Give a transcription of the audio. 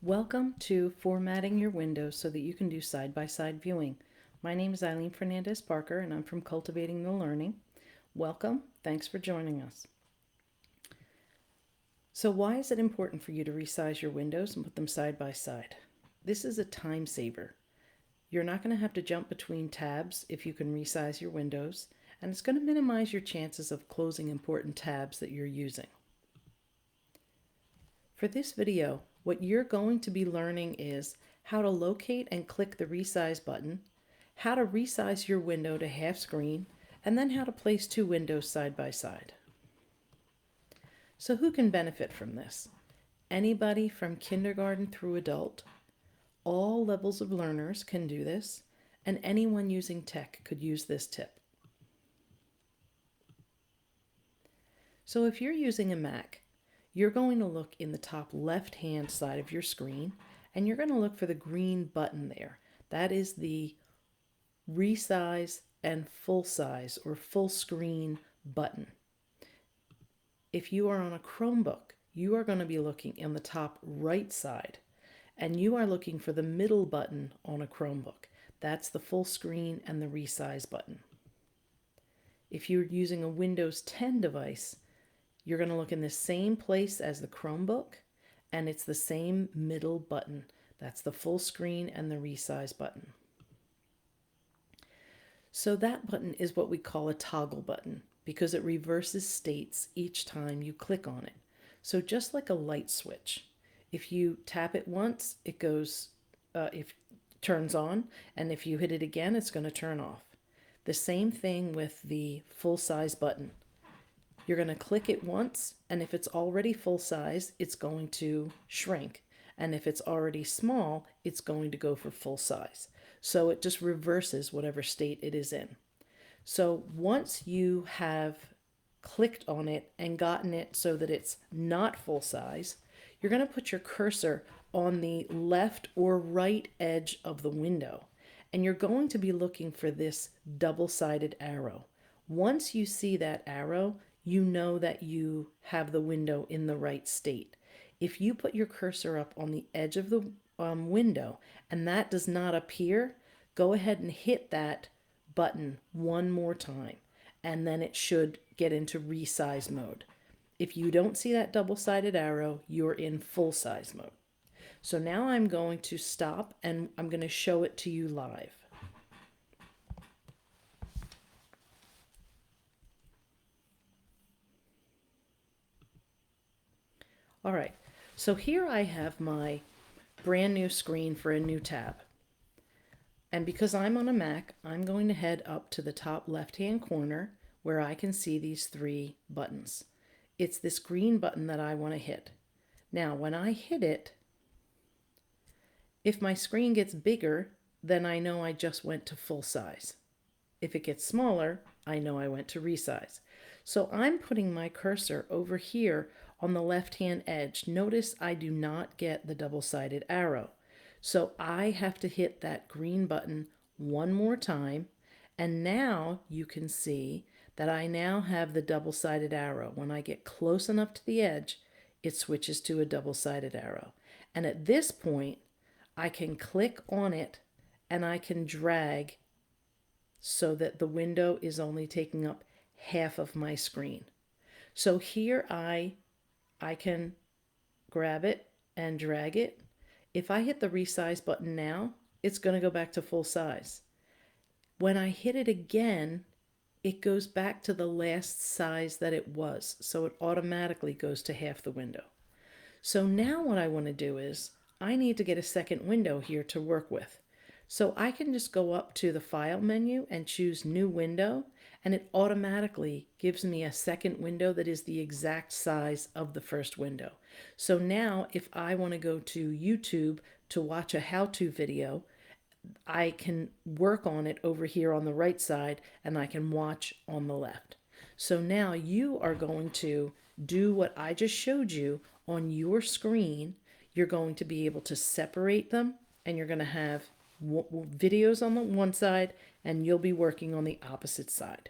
Welcome to Formatting Your Windows so that you can do side-by-side viewing. My name is Eileen Fernandez Parker and I'm from Cultivating the Learning. Welcome. Thanks for joining us. So why is it important for you to resize your windows and put them side by side? This is a time saver. You're not going to have to jump between tabs if you can resize your windows, and it's going to minimize your chances of closing important tabs that you're using. For this video, what you're going to be learning is how to locate and click the resize button, how to resize your window to half screen, and then how to place two windows side by side. So who can benefit from this? Anybody from kindergarten through adult. All levels of learners can do this, and anyone using tech could use this tip. So if you're using a Mac, you're going to look in the top left-hand side of your screen, and you're going to look for the green button there. That is the resize and full size or full screen button. If you are on a Chromebook, you are going to be looking in the top right side, and you are looking for the middle button on a Chromebook. That's the full screen and the resize button. If you're using a Windows 10 device, you're going to look in the same place as the Chromebook, and it's the same middle button. That's the full screen and the resize button. So that button is what we call a toggle button because it reverses states each time you click on it. So just like a light switch, if you tap it once, it turns on, and if you hit it again, it's going to turn off. The same thing with the full size button. You're going to click it once, and if it's already full size, it's going to shrink. And if it's already small, it's going to go for full size. So it just reverses whatever state it is in. So once you have clicked on it and gotten it so that it's not full size, you're going to put your cursor on the left or right edge of the window. And you're going to be looking for this double-sided arrow. Once you see that arrow, you know that you have the window in the right state. If you put your cursor up on the edge of the window and that does not appear, go ahead and hit that button one more time, and then it should get into resize mode. If you don't see that double-sided arrow, you're in full size mode. So now I'm going to stop and I'm going to show it to you live. All right, so here I have my brand new screen for a new tab. And because I'm on a Mac, I'm going to head up to the top left-hand corner where I can see these three buttons. It's this green button that I want to hit. Now, when I hit it, if my screen gets bigger, then I know I just went to full size. If it gets smaller, I know I went to resize. So I'm putting my cursor over here on the left-hand edge. Notice I do not get the double-sided arrow. So I have to hit that green button one more time, and now you can see that I now have the double-sided arrow. When I get close enough to the edge, it switches to a double-sided arrow. And at this point, I can click on it and I can drag so that the window is only taking up half of my screen. So here I can grab it and drag it. If I hit the resize button now, it's going to go back to full size. When I hit it again, it goes back to the last size that it was. So it automatically goes to half the window. So now what I want to do is I need to get a second window here to work with. So I can just go up to the File menu and choose New Window, and it automatically gives me a second window that is the exact size of the first window. So now if I want to go to YouTube to watch a how-to video, I can work on it over here on the right side and I can watch on the left. So now you are going to do what I just showed you on your screen. You're going to be able to separate them, and you're going to have videos on the one side and you'll be working on the opposite side.